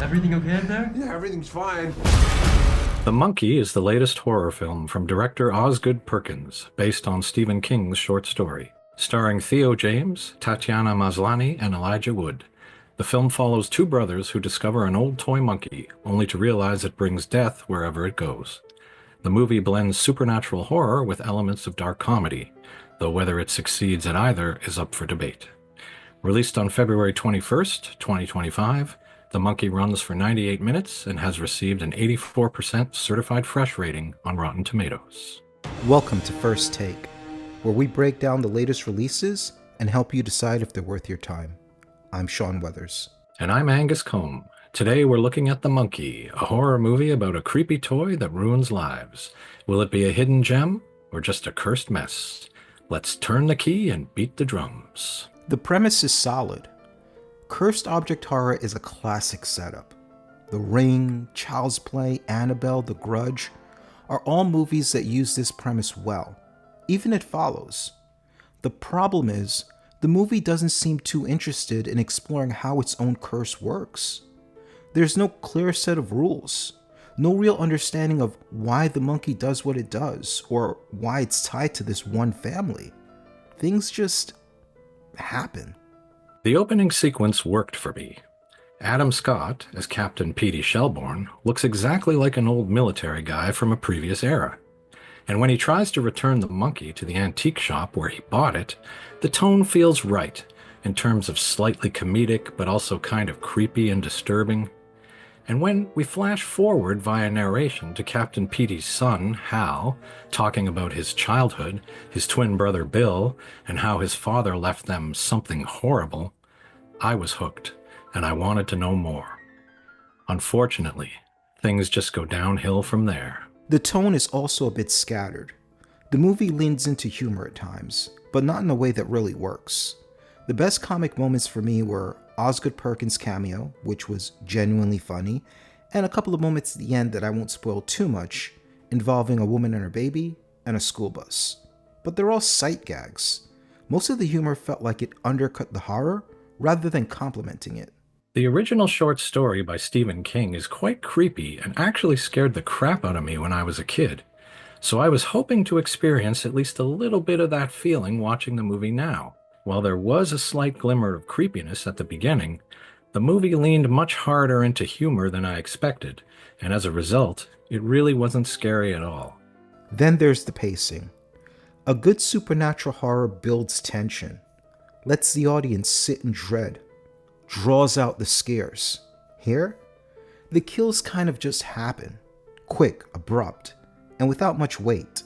Everything okay in there? Yeah, everything's fine. The Monkey is the latest horror film from director Osgood Perkins, based on Stephen King's short story. Starring Theo James, Tatiana Maslany, and Elijah Wood. The film follows two brothers who discover an old toy monkey, only to realize it brings death wherever it goes. The movie blends supernatural horror with elements of dark comedy, though whether it succeeds at either is up for debate. Released on February 21st, 2025, The Monkey runs for 98 minutes and has received an 84% certified fresh rating on Rotten Tomatoes. Welcome to First Take, where we break down the latest releases and help you decide if they're worth your time. I'm Sean Weathers. And I'm Angus Combe. Today we're looking at The Monkey, a horror movie about a creepy toy that ruins lives. Will it be a hidden gem or just a cursed mess? Let's turn the key and beat the drums. The premise is solid. Cursed object horror is a classic setup. The Ring, Child's Play, Annabelle, The Grudge are all movies that use this premise well. Even It Follows. The problem is, the movie doesn't seem too interested in exploring how its own curse works. There's no clear set of rules, no real understanding of why the monkey does what it does, or why it's tied to this one family. Things just happen. The opening sequence worked for me. Adam Scott, as Captain Petey Shelbourne, looks exactly like an old military guy from a previous era. And when he tries to return the monkey to the antique shop where he bought it, the tone feels right, in terms of slightly comedic but also kind of creepy and disturbing. And when we flash forward via narration to Captain Petey's son, Hal, talking about his childhood, his twin brother Bill, and how his father left them something horrible, I was hooked, and I wanted to know more. Unfortunately, things just go downhill from there. The tone is also a bit scattered. The movie leans into humor at times, but not in a way that really works. The best comic moments for me were Osgood Perkins' cameo, which was genuinely funny, and a couple of moments at the end that I won't spoil too much, involving a woman and her baby and a school bus. But they're all sight gags. Most of the humor felt like it undercut the horror rather than complementing it. The original short story by Stephen King is quite creepy and actually scared the crap out of me when I was a kid. So I was hoping to experience at least a little bit of that feeling watching the movie now. While there was a slight glimmer of creepiness at the beginning, the movie leaned much harder into humor than I expected, and as a result, it really wasn't scary at all. Then there's the pacing. A good supernatural horror builds tension, lets the audience sit in dread, draws out the scares. Here, the kills kind of just happen, quick, abrupt, and without much weight.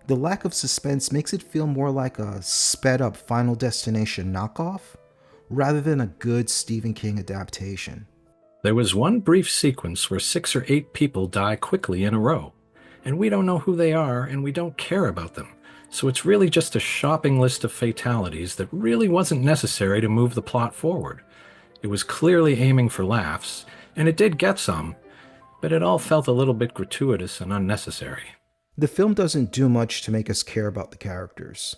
The lack of suspense makes it feel more like a sped-up Final Destination knockoff, rather than a good Stephen King adaptation. There was one brief sequence where 6 or 8 people die quickly in a row, and we don't know who they are and we don't care about them, so it's really just a shopping list of fatalities that really wasn't necessary to move the plot forward. It was clearly aiming for laughs, and it did get some, but it all felt a little bit gratuitous and unnecessary. The film doesn't do much to make us care about the characters.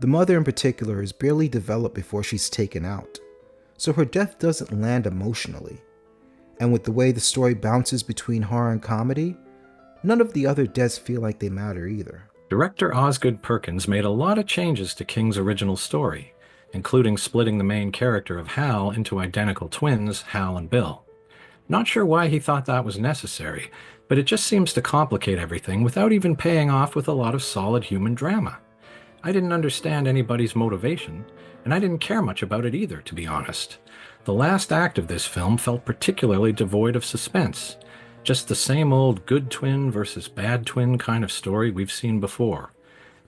The mother in particular is barely developed before she's taken out, so her death doesn't land emotionally. And with the way the story bounces between horror and comedy, none of the other deaths feel like they matter either. Director Osgood Perkins made a lot of changes to King's original story, including splitting the main character of Hal into identical twins, Hal and Bill. Not sure why he thought that was necessary, but it just seems to complicate everything without even paying off with a lot of solid human drama. I didn't understand anybody's motivation, and I didn't care much about it either, to be honest. The last act of this film felt particularly devoid of suspense. Just the same old good twin versus bad twin kind of story we've seen before.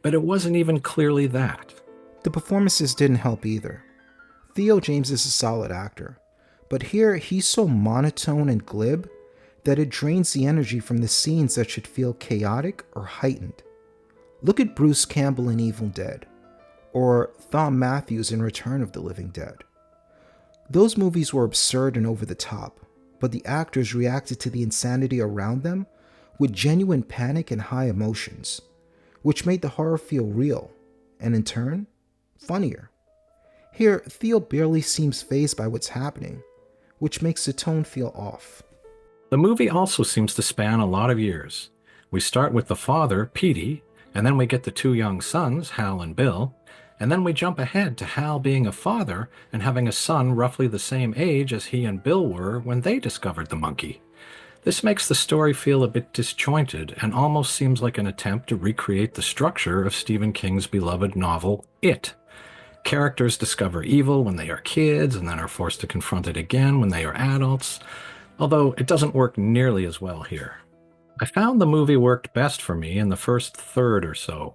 But it wasn't even clearly that. The performances didn't help either. Theo James is a solid actor, but here he's so monotone and glib that it drains the energy from the scenes that should feel chaotic or heightened. Look at Bruce Campbell in Evil Dead, or Thom Matthews in Return of the Living Dead. Those movies were absurd and over the top, but the actors reacted to the insanity around them with genuine panic and high emotions, which made the horror feel real, and in turn, funnier. Here, Theo barely seems fazed by what's happening, which makes the tone feel off. The movie also seems to span a lot of years. We start with the father, Petey, and then we get the two young sons, Hal and Bill, and then we jump ahead to Hal being a father and having a son roughly the same age as he and Bill were when they discovered the monkey. This makes the story feel a bit disjointed and almost seems like an attempt to recreate the structure of Stephen King's beloved novel, It. Characters discover evil when they are kids and then are forced to confront it again when they are adults, although it doesn't work nearly as well here. I found the movie worked best for me in the first third or so.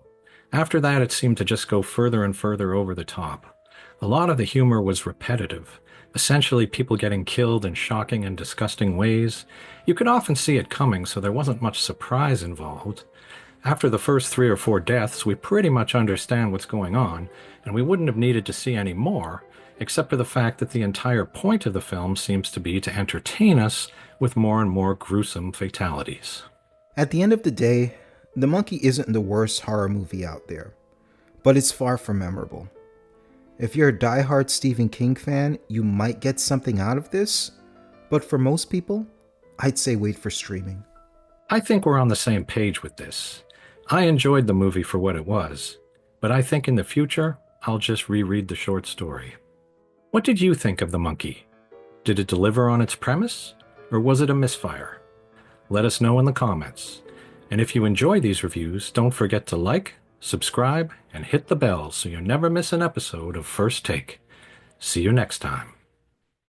After that, it seemed to just go further and further over the top. A lot of the humor was repetitive, essentially people getting killed in shocking and disgusting ways. You could often see it coming, so there wasn't much surprise involved. After the first 3 or 4 deaths, we pretty much understand what's going on, and we wouldn't have needed to see any more, except for the fact that the entire point of the film seems to be to entertain us with more and more gruesome fatalities. At the end of the day, The Monkey isn't the worst horror movie out there, but it's far from memorable. If you're a diehard Stephen King fan, you might get something out of this, but for most people, I'd say wait for streaming. I think we're on the same page with this. I enjoyed the movie for what it was, but I think in the future, I'll just reread the short story. What did you think of The Monkey? Did it deliver on its premise, or was it a misfire? Let us know in the comments. And if you enjoy these reviews, don't forget to like, subscribe, and hit the bell so you never miss an episode of First Take. See you next time.